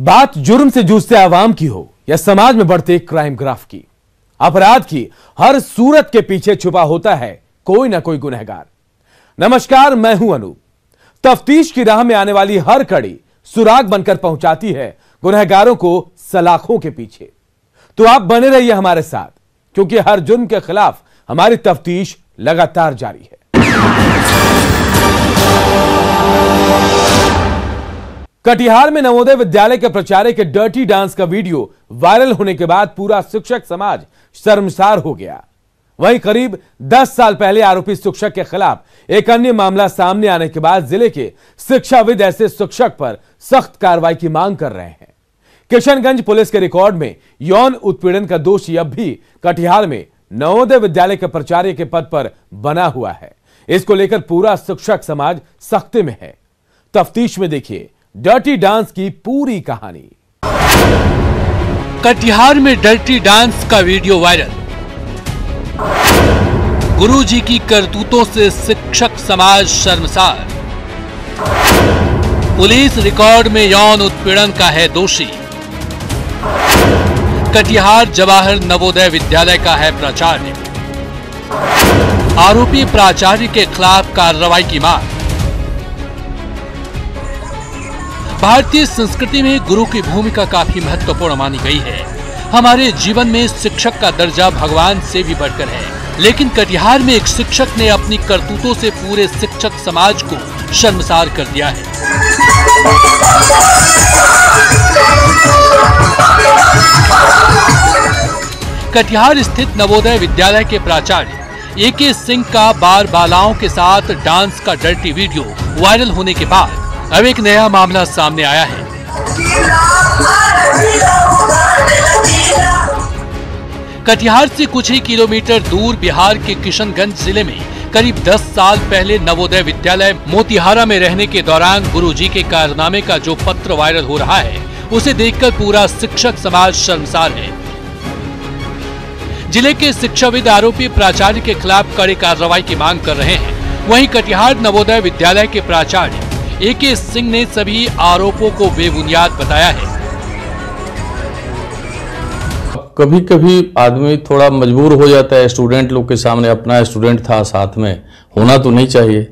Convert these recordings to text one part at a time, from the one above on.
बात जुर्म से जूझते आवाम की हो या समाज में बढ़ते क्राइम ग्राफ की, अपराध की हर सूरत के पीछे छुपा होता है कोई ना कोई गुनहगार। नमस्कार, मैं हूं अनूप। तफ्तीश की राह में आने वाली हर कड़ी सुराग बनकर पहुंचाती है गुनहगारों को सलाखों के पीछे। तो आप बने रहिए हमारे साथ, क्योंकि हर जुर्म के खिलाफ हमारी तफ्तीश लगातार जारी है। कटिहार में नवोदय विद्यालय के प्राचार्य के डर्टी डांस का वीडियो वायरल होने के बाद पूरा शिक्षक समाज शर्मसार हो गया। वहीं करीब 10 साल पहले आरोपी शिक्षक के खिलाफ एक अन्य मामला सामने आने के बाद जिले के शिक्षाविद ऐसे शिक्षक पर सख्त कार्रवाई की मांग कर रहे हैं। किशनगंज पुलिस के रिकॉर्ड में यौन उत्पीड़न का दोषी अब भी कटिहार में नवोदय विद्यालय के प्राचार्य के पद पर बना हुआ है। इसको लेकर पूरा शिक्षक समाज सख्ते में है। तफ्तीश में देखिए डर्टी डांस की पूरी कहानी। कटिहार में डर्टी डांस का वीडियो वायरल। गुरुजी की करतूतों से शिक्षक समाज शर्मसार। पुलिस रिकॉर्ड में यौन उत्पीड़न का है दोषी। कटिहार जवाहर नवोदय विद्यालय का है प्राचार्य। आरोपी प्राचार्य के खिलाफ कार्रवाई की मांग। भारतीय संस्कृति में गुरु की भूमिका काफी महत्वपूर्ण मानी गई है। हमारे जीवन में शिक्षक का दर्जा भगवान से भी बढ़कर है, लेकिन कटिहार में एक शिक्षक ने अपनी करतूतों से पूरे शिक्षक समाज को शर्मसार कर दिया है। कटिहार स्थित नवोदय विद्यालय के प्राचार्य ए.के. सिंह का बार बालाओं के साथ डांस का डर्टी वीडियो वायरल होने के बाद अब एक नया मामला सामने आया है। कटिहार से कुछ ही किलोमीटर दूर बिहार के किशनगंज जिले में करीब 10 साल पहले नवोदय विद्यालय मोतिहारा में रहने के दौरान गुरुजी के कारनामे का जो पत्र वायरल हो रहा है, उसे देखकर पूरा शिक्षक समाज शर्मसार है। जिले के शिक्षाविद आरोपी प्राचार्य के खिलाफ कड़ी कार्रवाई की मांग कर रहे हैं। वहीं कटिहार नवोदय विद्यालय के प्राचार्य ए.के. सिंह ने सभी आरोपों को बेबुनियाद बताया है। कभी कभी आदमी थोड़ा मजबूर हो जाता है, स्टूडेंट लोग के सामने, अपना स्टूडेंट था साथ में, होना तो नहीं चाहिए,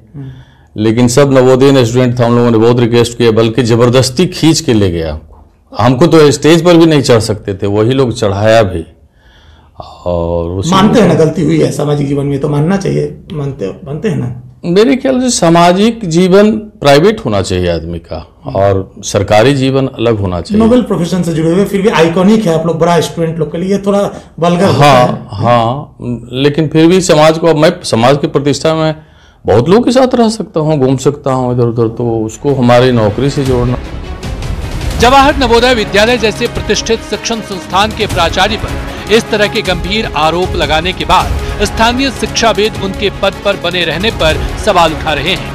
लेकिन सब नवोदय स्टूडेंट था। हम लोगों ने बहुत रिक्वेस्ट किया, बल्कि जबरदस्ती खींच के ले गया। हमको तो स्टेज पर भी नहीं चढ़ सकते थे, वही लोग चढ़ाया भी। और मानते हैं ना गलती हुई है सामाजिक जीवन में, तो मानना चाहिए। मानते हैं ना। मेरे ख्याल से सामाजिक जीवन प्राइवेट होना चाहिए आदमी का, और सरकारी जीवन अलग होना चाहिए। नोबेल प्रोफेशन से जुड़े हुए, फिर भी आइकॉनिक है आप लोग, बड़ा स्टूडेंट लोग के लिए थोड़ा वल्गर। हाँ, लेकिन फिर भी समाज को, मैं समाज की प्रतिष्ठा में बहुत लोगों के साथ रह सकता हूँ, घूम सकता हूँ इधर उधर, तो उसको हमारी नौकरी से जोड़ना। जवाहर नवोदय विद्यालय जैसे प्रतिष्ठित शिक्षण संस्थान के प्राचार्य पर इस तरह के गंभीर आरोप लगाने के बाद स्थानीय शिक्षाविद उनके पद पर बने रहने पर सवाल उठा रहे हैं।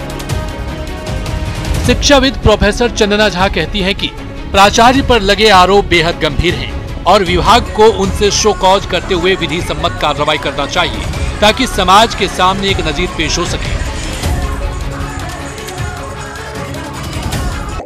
शिक्षाविद प्रोफेसर चंदना झा कहती हैं कि प्राचार्य पर लगे आरोप बेहद गंभीर हैं और विभाग को उनसे शो कॉज करते हुए विधि सम्मत कार्रवाई करना चाहिए, ताकि समाज के सामने एक नजीर पेश हो सके।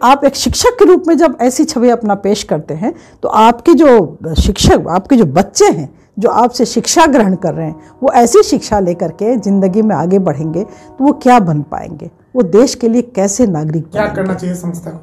आप एक शिक्षक के रूप में जब ऐसी छवि अपना पेश करते हैं, तो आपके जो शिक्षक, आपके जो बच्चे हैं जो आपसे शिक्षा ग्रहण कर रहे हैं, वो ऐसी शिक्षा लेकर के जिंदगी में आगे बढ़ेंगे तो वो क्या बन पाएंगे, वो देश के लिए कैसे नागरिक क्या करना चाहिए संस्था को?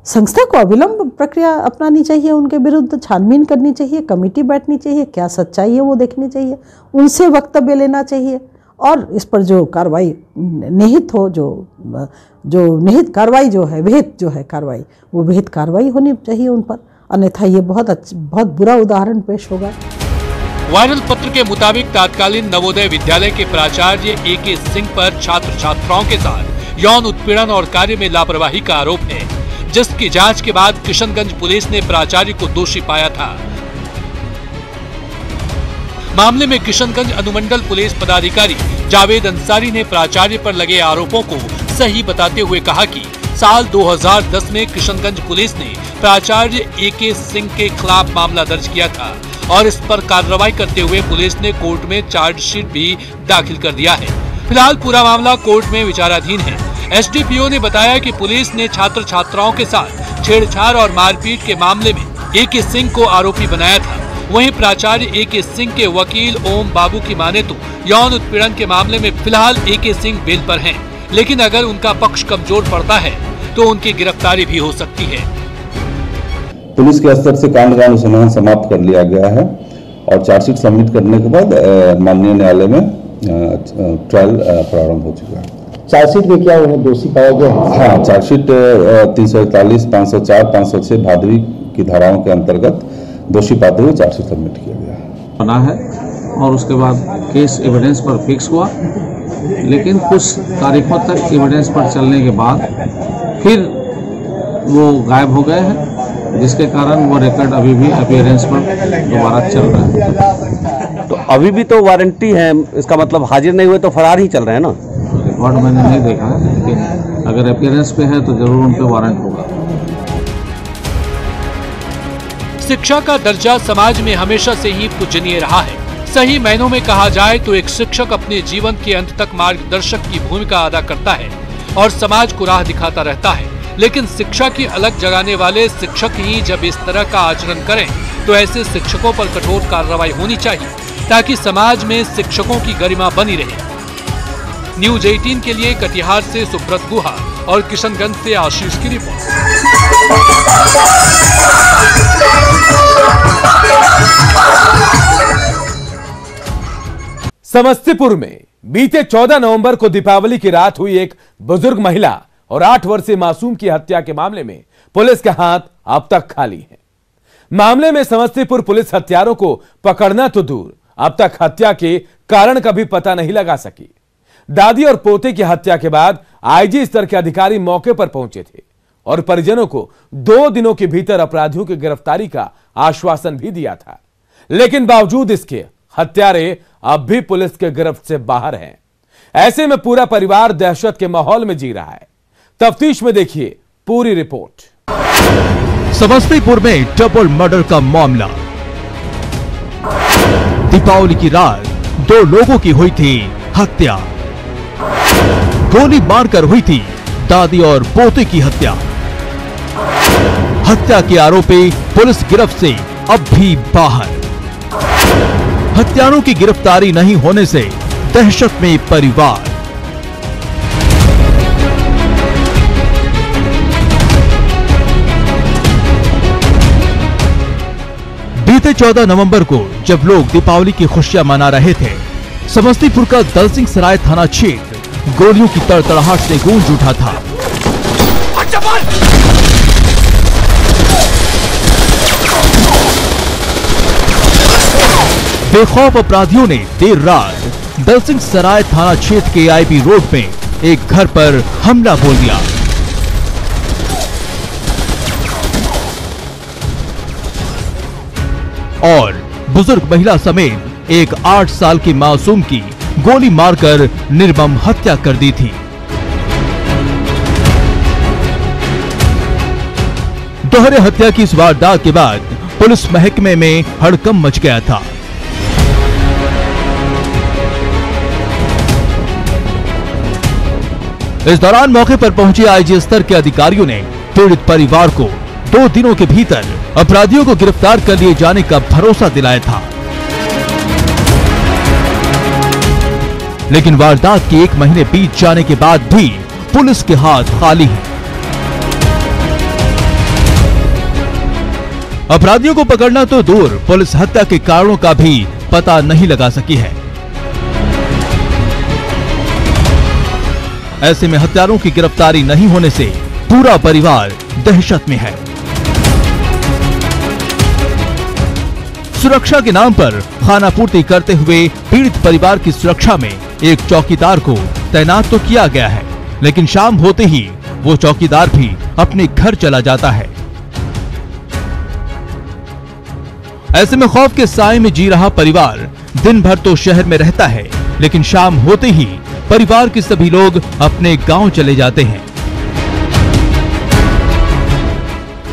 संस्था को अविलंब प्रक्रिया अपनानी चाहिए, उनके विरुद्ध छानबीन करनी चाहिए, कमेटी बैठनी चाहिए, क्या सच्चाई है वो देखनी चाहिए, उनसे वक्तव्य लेना चाहिए, और इस पर जो कार्रवाई निहित हो, जो निहित कार्रवाई जो है, विहित जो है कार्रवाई, वो विहित कार्रवाई होनी चाहिए उन पर, अन्यथा ये बहुत बुरा उदाहरण पेश होगा। वायरल पत्र के मुताबिक तत्कालीन नवोदय विद्यालय के प्राचार्य ए.के. सिंह पर छात्र छात्राओं के साथ यौन उत्पीड़न और कार्य में लापरवाही का आरोप है, जिसकी जांच के बाद किशनगंज पुलिस ने प्राचार्य को दोषी पाया था। मामले में किशनगंज अनुमंडल पुलिस पदाधिकारी जावेद अंसारी ने प्राचार्य पर लगे आरोपों को सही बताते हुए कहा कि साल 2010 में किशनगंज पुलिस ने प्राचार्य ए.के. सिंह के खिलाफ मामला दर्ज किया था और इस पर कार्रवाई करते हुए पुलिस ने कोर्ट में चार्जशीट भी दाखिल कर दिया है। फिलहाल पूरा मामला कोर्ट में विचाराधीन है। एसडीपीओ ने बताया कि पुलिस ने छात्र छात्राओं के साथ छेड़छाड़ और मारपीट के मामले में AK सिंह को आरोपी बनाया था। वहीं प्राचार्य AK सिंह के वकील ओम बाबू की माने तो यौन उत्पीड़न के मामले में फिलहाल AK सिंह बेल पर हैं, लेकिन अगर उनका पक्ष कमजोर पड़ता है तो उनकी गिरफ्तारी भी हो सकती है। पुलिस के स्तर से कांड का अनुसंधान समाप्त कर लिया गया है और चार्जशीट सबमिट करने के बाद माननीय न्यायालय में ट्रायल प्रारंभ हो चुका है। चार्जशीट में क्या उन्हें दोषी पाया गया? हाँ, चार्जशीट 341, 504, 506 भादवी की धाराओं के अंतर्गत दोषी पाते हुए चार्जशीट सबमिट किया गया बना है और उसके बाद केस एविडेंस पर फिक्स हुआ, लेकिन कुछ तारीखों तक एविडेंस पर चलने के बाद फिर वो गायब हो गए हैं, जिसके कारण वो रिकॉर्ड अभी भी अपीयरेंस पर दोबारा चल रहा है। तो अभी भी तो वारंटी है, इसका मतलब हाजिर नहीं हुए तो फरार ही चल रहे हैं ना? रिकॉर्ड मैंने नहीं देखा है, लेकिन अगर अपीयरेंस पे है तो जरूर उन पे वारंट होगा। शिक्षा का दर्जा समाज में हमेशा से ही पूजनीय रहा है। सही मायनों में कहा जाए तो एक शिक्षक अपने जीवन के अंत तक मार्गदर्शक की भूमिका अदा करता है और समाज को राह दिखाता रहता है। लेकिन शिक्षा की अलग जगाने वाले शिक्षक ही जब इस तरह का आचरण करें तो ऐसे शिक्षकों पर कठोर कार्रवाई होनी चाहिए, ताकि समाज में शिक्षकों की गरिमा बनी रहे। न्यूज 18 के लिए कटिहार से सुब्रत गुहा और किशनगंज से आशीष की रिपोर्ट। समस्तीपुर में बीते 14 नवंबर को दीपावली की रात हुई एक बुजुर्ग महिला और 8 वर्षीय मासूम की हत्या के मामले में पुलिस के हाथ अब तक खाली हैं। मामले में समस्तीपुर पुलिस हत्यारों को पकड़ना तो दूर, अब तक हत्या के कारण का भी पता नहीं लगा सकी। दादी और पोते की हत्या के बाद IG स्तर के अधिकारी मौके पर पहुंचे थे और परिजनों को 2 दिनों के भीतर अपराधियों की गिरफ्तारी का आश्वासन भी दिया था, लेकिन बावजूद इसके हत्यारे अब भी पुलिस के गिरफ्त से बाहर हैं। ऐसे में पूरा परिवार दहशत के माहौल में जी रहा है। तफ्तीश में देखिए पूरी रिपोर्ट। समस्तीपुर में डबल मर्डर का मामला। दीपावली की रात 2 लोगों की हुई थी हत्या। गोली मारकर हुई थी दादी और पोते की हत्या। हत्या के आरोपी पुलिस गिरफ्त से अब भी बाहर। हत्यारों की गिरफ्तारी नहीं होने से दहशत में परिवार। बीते 14 नवंबर को जब लोग दीपावली की खुशियां मना रहे थे, समस्तीपुर का दलसिंह सराय थाना क्षेत्र गोलियों की तड़तड़ाहट से गूंज उठा था। बेखौफ अपराधियों ने देर रात दलसिंह सराय थाना क्षेत्र के IP रोड में एक घर पर हमला बोल दिया। और बुजुर्ग महिला समेत एक 8 साल की मासूम की गोली मारकर निर्मम हत्या कर दी थी। दोहरे हत्या की इस वारदात के बाद पुलिस महकमे में हड़कंप मच गया था। इस दौरान मौके पर पहुंचे IG स्तर के अधिकारियों ने पीड़ित परिवार को 2 दिनों के भीतर अपराधियों को गिरफ्तार कर लिए जाने का भरोसा दिलाया था, लेकिन वारदात के 1 महीने बीत जाने के बाद भी पुलिस के हाथ खाली हैं। अपराधियों को पकड़ना तो दूर, पुलिस हत्या के कारणों का भी पता नहीं लगा सकी है। ऐसे में हत्यारों की गिरफ्तारी नहीं होने से पूरा परिवार दहशत में है। सुरक्षा के नाम पर खानापूर्ति करते हुए पीड़ित परिवार की सुरक्षा में एक चौकीदार को तैनात तो किया गया है, लेकिन शाम होते ही वो चौकीदार भी अपने घर चला जाता है। ऐसे में खौफ के साए में जी रहा परिवार दिन भर तो शहर में रहता है, लेकिन शाम होते ही परिवार के सभी लोग अपने गांव चले जाते हैं।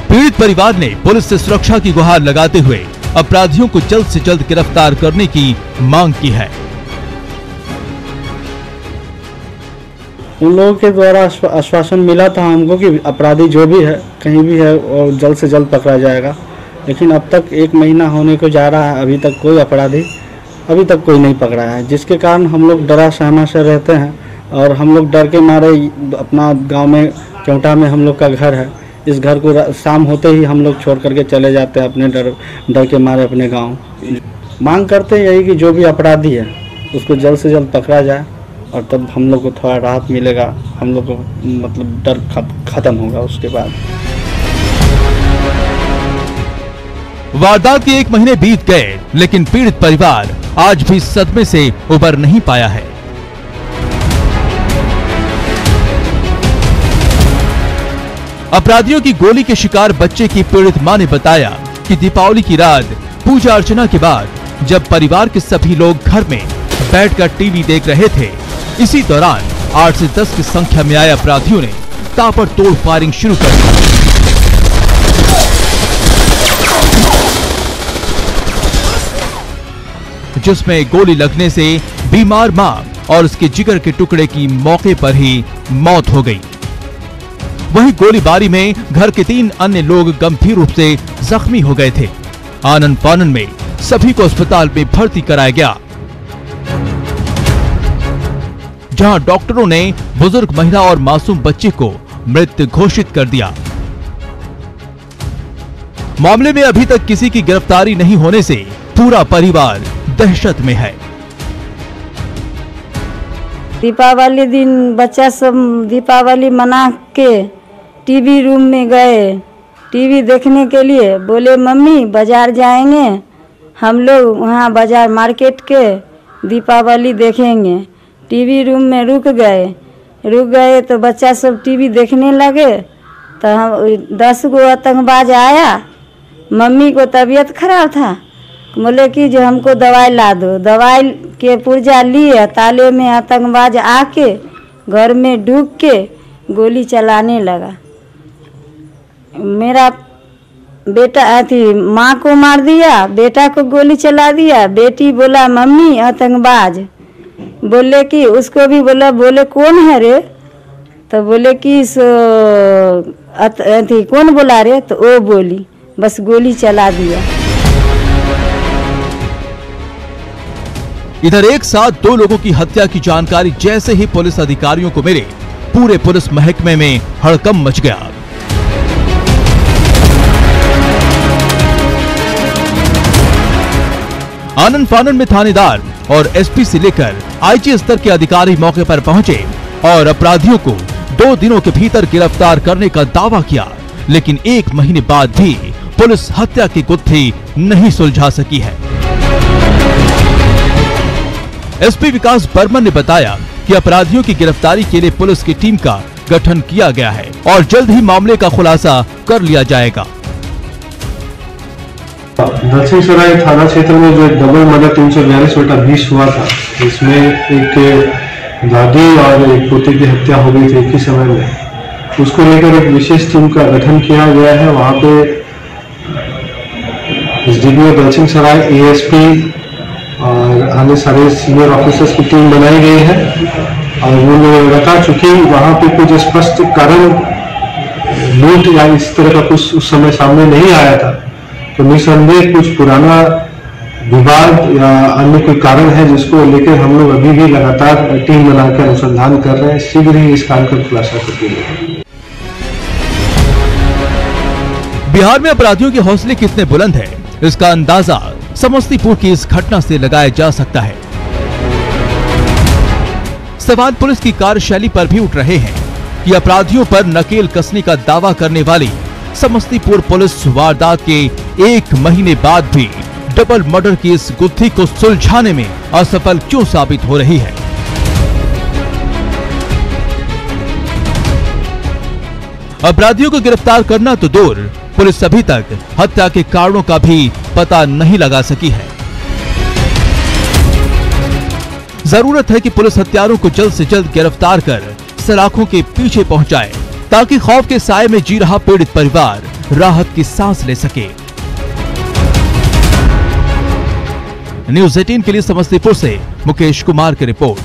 पीड़ित परिवार ने पुलिस से सुरक्षा की गुहार लगाते हुए अपराधियों को जल्द से जल्द गिरफ्तार करने की मांग की है। उन लोगों के द्वारा आश्वासन मिला था हमको कि अपराधी जो भी है कहीं भी है और जल्द से जल्द पकड़ा जाएगा, लेकिन अब तक 1 महीना होने को जा रहा है, अभी तक कोई अपराधी अभी तक कोई नहीं पकड़ा है, जिसके कारण हम लोग डरा सहमा से रहते हैं। और हम लोग डर के मारे अपना गांव में केवटा में हम लोग का घर है, इस घर को शाम होते ही हम लोग छोड़ करके चले जाते हैं अपने डर के मारे अपने गांव। मांग करते हैं यही कि जो भी अपराधी है उसको जल्द से जल्द पकड़ा जाए और तब हम लोग को थोड़ा राहत मिलेगा, हम लोग को मतलब डर खत्म होगा उसके बाद। वारदात के 1 महीने बीत गए, लेकिन पीड़ित परिवार आज भी सदमे से उबर नहीं पाया है। अपराधियों की गोली के शिकार बच्चे की पीड़ित मां ने बताया कि दीपावली की रात पूजा अर्चना के बाद जब परिवार के सभी लोग घर में बैठकर टीवी देख रहे थे, इसी दौरान 8 से 10 की संख्या में आए अपराधियों ने ताबड़तोड़ फायरिंग शुरू कर दी। जिसमें गोली लगने से बीमार मां और उसके जिगर के टुकड़े की मौके पर ही मौत हो गई। वहीं गोलीबारी में घर के 3 अन्य लोग गंभीर रूप से जख्मी हो गए थे। आनन फानन में सभी को अस्पताल में भर्ती कराया गया, जहां डॉक्टरों ने बुजुर्ग महिला और मासूम बच्चे को मृत घोषित कर दिया। मामले में अभी तक किसी की गिरफ्तारी नहीं होने से पूरा परिवार दहशत में है। दीपावली दिन बच्चा सब दीपावली मना के टीवी रूम में गए टीवी देखने के लिए। बोले मम्मी बाजार जाएंगे, हम लोग वहाँ बाजार मार्केट के दीपावली देखेंगे। टीवी रूम में रुक गए तो बच्चा सब टीवी देखने लगे तो 10 गो आतंकबाज आया। मम्मी को तबीयत खराब था, बोले कि जो हमको दवाई ला दो। दवाई के पुर्जा लिए, ताले में आतंकबाज आके घर में ढुक के गोली चलाने लगा। मेरा बेटा थी माँ को मार दिया, बेटा को गोली चला दिया। बेटी बोला मम्मी आतंकबाज, बोले कि उसको भी बोले कौन है रे, तो बोले कि थी कौन बोला रे, तो वो बोली, बस गोली चला दिया। इधर एक साथ 2 लोगों की हत्या की जानकारी जैसे ही पुलिस अधिकारियों को मिली, पूरे पुलिस महकमे में हड़कंप मच गया। आनन फानन में थानेदार और एसपी से लेकर आईजी स्तर के अधिकारी मौके पर पहुंचे और अपराधियों को 2 दिनों के भीतर गिरफ्तार करने का दावा किया, लेकिन 1 महीने बाद भी पुलिस हत्या की गुत्थी नहीं सुलझा सकी है। एसपी विकास बर्मन ने बताया कि अपराधियों की गिरफ्तारी के लिए पुलिस की टीम का गठन किया गया है और जल्द ही मामले का खुलासा कर लिया जाएगा। दक्षिणसराय थाना क्षेत्र में जो डबल मर्डर 342/20 हुआ था, इसमें एक दादी और एक पोते की हत्या हो गई थी एक ही समय में। उसको लेकर एक विशेष टीम का गठन किया गया है। वहाँ पे एसडीपीओ दक्षिणसराय, एएसपी और अन्य सारे सीनियर ऑफिसर्स की टीम बनाई गई है और वो लोग बता चुकी वहाँ पे कुछ स्पष्ट कारण लूट या इस तरह का कुछ उस समय सामने नहीं आया था, तो निसंदेह कुछ पुराना विवाद या अन्य कोई कारण है जिसको लेकर हम लोग अभी भी लगातार टीम बनाकर अनुसंधान कर रहे हैं। शीघ्र ही इस काम का खुलासा कर देंगे। बिहार में अपराधियों के हौसले कितने बुलंद हैं, इसका अंदाजा समस्तीपुर की इस घटना से लगाया जा सकता है। सवाल पुलिस की कार्यशैली पर भी उठ रहे हैं कि अपराधियों पर नकेल कसने का दावा करने वाली समस्तीपुर पुलिस वारदात के 1 महीने बाद भी डबल मर्डर की इस गुत्थी को सुलझाने में असफल क्यों साबित हो रही है। अपराधियों को गिरफ्तार करना तो दूर, पुलिस अभी तक हत्या के कारणों का भी पता नहीं लगा सकी है। जरूरत है कि पुलिस हत्यारों को जल्द से जल्द गिरफ्तार कर सलाखों के पीछे पहुंचाए, ताकि खौफ के साए में जी रहा पीड़ित परिवार राहत की सांस ले सके। न्यूज़ 18 के लिए समस्तीपुर से मुकेश कुमार की रिपोर्ट।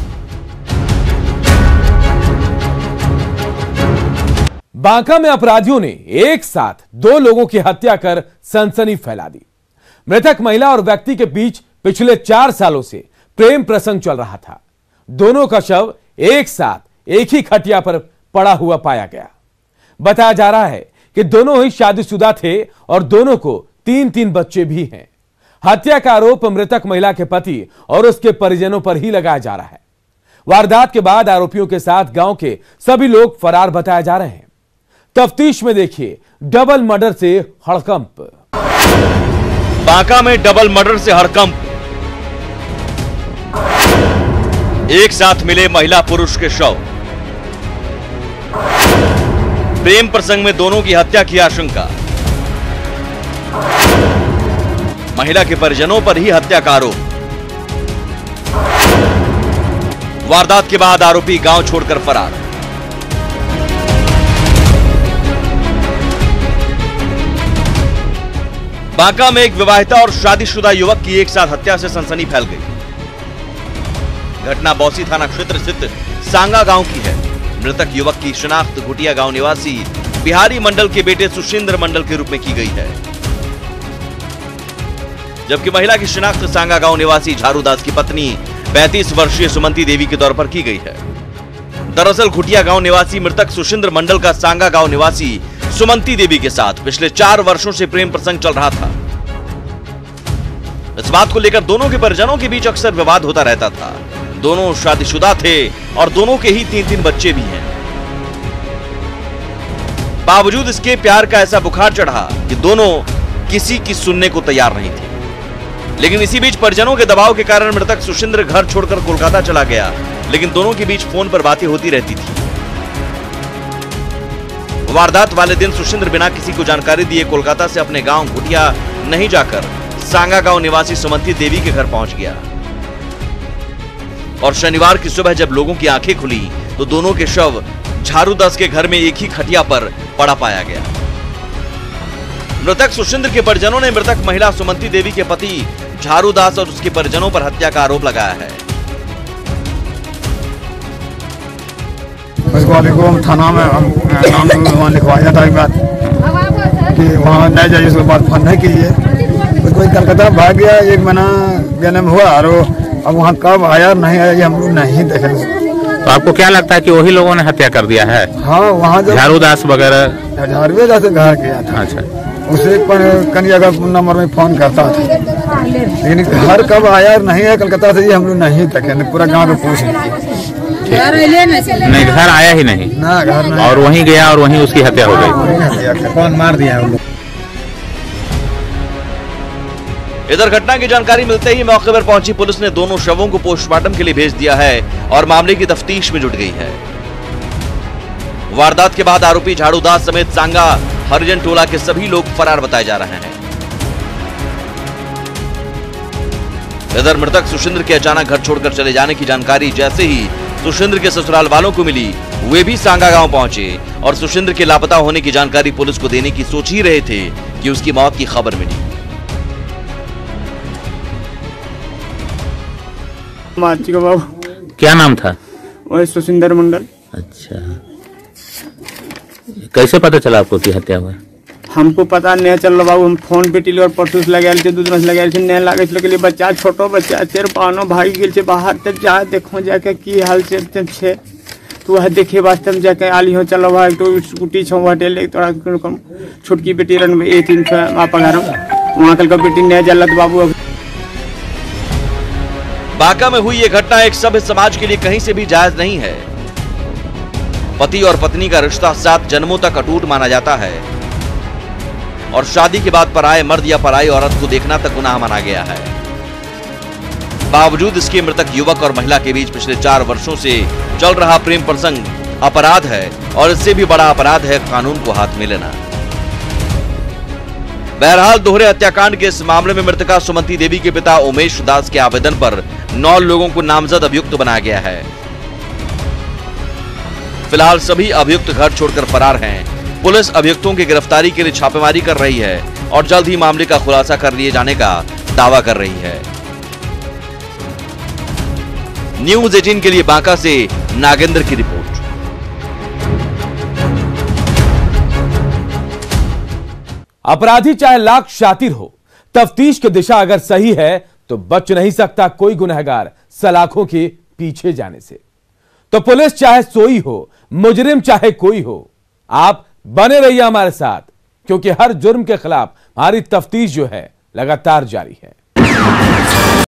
बांका में अपराधियों ने एक साथ 2 लोगों की हत्या कर सनसनी फैला दी। मृतक महिला और व्यक्ति के बीच पिछले 4 सालों से प्रेम प्रसंग चल रहा था। दोनों का शव एक साथ एक ही खटिया पर पड़ा हुआ पाया गया। बताया जा रहा है कि दोनों ही शादीशुदा थे और दोनों को 3-3 बच्चे भी हैं। हत्या का आरोप मृतक महिला के पति और उसके परिजनों पर ही लगाया जा रहा है। वारदात के बाद आरोपियों के साथ गांव के सभी लोग फरार बताए जा रहे हैं। तफ्तीश में देखिए डबल मर्डर से हड़कंप। बांका में डबल मर्डर से हड़कंप। एक साथ मिले महिला पुरुष के शव। प्रेम प्रसंग में दोनों की हत्या की आशंका। महिला के परिजनों पर ही हत्या का आरोप। वारदात के बाद आरोपी गांव छोड़कर फरार। बांका में एक विवाहिता और शादीशुदा युवक की एक साथ हत्या से सनसनी फैल गई। घटना बौसी थाना क्षेत्र स्थित सांगा गांव की है। मृतक युवक की शिनाख्त घुटिया गांव निवासी बिहारी मंडल के बेटे सुशिंद्र मंडल के रूप में की गई है, जबकि महिला की शिनाख्त सांगा गांव निवासी झारूदास की पत्नी 35 वर्षीय सुमंती देवी के तौर पर की गई है। दरअसल घुटिया गांव निवासी मृतक सुशिंद्र मंडल का सांगा गांव निवासी सुमंती देवी के साथ पिछले 4 वर्षों से प्रेम प्रसंग चल रहा था। इस बात को लेकर दोनों के परिजनों के बीच अक्सर विवाद होता रहता था। दोनों शादीशुदा थे और दोनों के ही 3-3 बच्चे भी हैं। बावजूद इसके प्यार का ऐसा बुखार चढ़ा कि दोनों किसी की सुनने को तैयार नहीं थे। लेकिन इसी बीच परिजनों के दबाव के कारण मृतक सुशिंद्र घर छोड़कर कोलकाता चला गया, लेकिन दोनों के बीच फोन पर बातें होती रहती थी। वारदात वाले दिन सुशिंद्र बिना किसी को जानकारी दिए कोलकाता से अपने गांव घुटिया नहीं जाकर सांगा गांव निवासी सुमंती देवी के घर पहुंच गया और शनिवार की सुबह जब लोगों की आंखें खुली तो दोनों के शव झारूदास के घर में एक ही खटिया पर पड़ा पाया गया। मृतक सुशिंद्र के परिजनों ने मृतक महिला सुमंती देवी के पति झारूदास और उसके परिजनों पर हत्या का आरोप लगाया है। हम थाना में नाम लिखवाया था एक बार कि वहाँ नहीं जाइए, उसके बाद फोन नहीं कीजिए। कोई कलकत्ता भाग गया, 1 महीना जन्म हुआ और अब वहाँ कब आया नहीं आया ये हम लोग नहीं देखे। तो आपको क्या लगता है कि वही लोगों ने हत्या कर दिया है? हाँ, वहाँ झारूदास वगैरह झारूदास घर गया था। अच्छा, उसे कहीं अगर नंबर में फोन करता था, लेकिन घर कब आया नहीं है कलकत्ता से ये हम लोग नहीं देखे। पूरा गाँव में पूछ नहीं, घर आया ही नहीं ना, घर नहीं। और वहीं गया और वहीं उसकी हत्या हो गई। कौन मार दिया? इधर घटना की जानकारी मिलते ही मौके पर पहुंची पुलिस ने दोनों शवों को पोस्टमार्टम के लिए भेज दिया है और मामले की तफ्तीश में जुट गई है। वारदात के बाद आरोपी झाड़ूदास समेत सांगा हरिजन टोला के सभी लोग फरार बताए जा रहे हैं। इधर मृतक सुशिंद्र के अचानक घर छोड़कर चले जाने की जानकारी जैसे ही सुशिंद्र के ससुराल वालों को मिली, वे भी सांगा गांव पहुंचे और सुशिंद्र के लापता होने की जानकारी पुलिस को देने की सोच ही रहे थे कि उसकी मौत की खबर मिली। बाबू क्या नाम था? वही सुशिंदर मंडल। अच्छा, कैसे पता चला आपको कि हत्या हुआ? हमको पता नहीं चल रहा बाबू। हम फोन पे टेलीवर परसों से लगा थे, 2 दिन से लगा नहीं लगे इसलिए बच्चा छोटो बच्चा तेरे पानो भाई गेल बाहर तब जा देखो जाके की हाल से छे तो वह देखे वास्ते में जाके आली हो चलो भाई तो स्कूटी छो होटल एक थोड़ा छोटकी बेटी रन में 3 आप घर वहाँ कल का बेटी नहीं जल्द बाबू। बांका में हुई ये घटना एक सभ्य समाज के लिए कहीं से भी जायज नहीं है। पति और पत्नी का रिश्ता 7 जन्मों तक अटूट माना जाता है और शादी के बाद पराये मर्द या पराई औरत को देखना तक गुनाह माना गया है। बावजूद इसके मृतक युवक और महिला के बीच पिछले 4 वर्षों से चल रहा प्रेम प्रसंग अपराध है और इससे भी बड़ा अपराध है कानून को हाथ में लेना। बहरहाल दोहरे हत्याकांड के इस मामले में मृतका सुमंती देवी के पिता उमेश दास के आवेदन पर 9 लोगों को नामजद अभियुक्त बनाया गया है। फिलहाल सभी अभियुक्त घर छोड़कर फरार हैं। पुलिस अभियुक्तों की गिरफ्तारी के लिए छापेमारी कर रही है और जल्द ही मामले का खुलासा कर लिए जाने का दावा कर रही है। न्यूज़ 18 के लिए बांका से नागेंद्र की रिपोर्ट। अपराधी चाहे लाख शातिर हो, तफ्तीश की दिशा अगर सही है तो बच नहीं सकता कोई गुनहगार सलाखों के पीछे जाने से। तो पुलिस चाहे सोई हो, मुजरिम चाहे कोई हो, आप बने रहिए हमारे साथ, क्योंकि हर जुर्म के खिलाफ हमारी तफ्तीश जो है लगातार जारी है।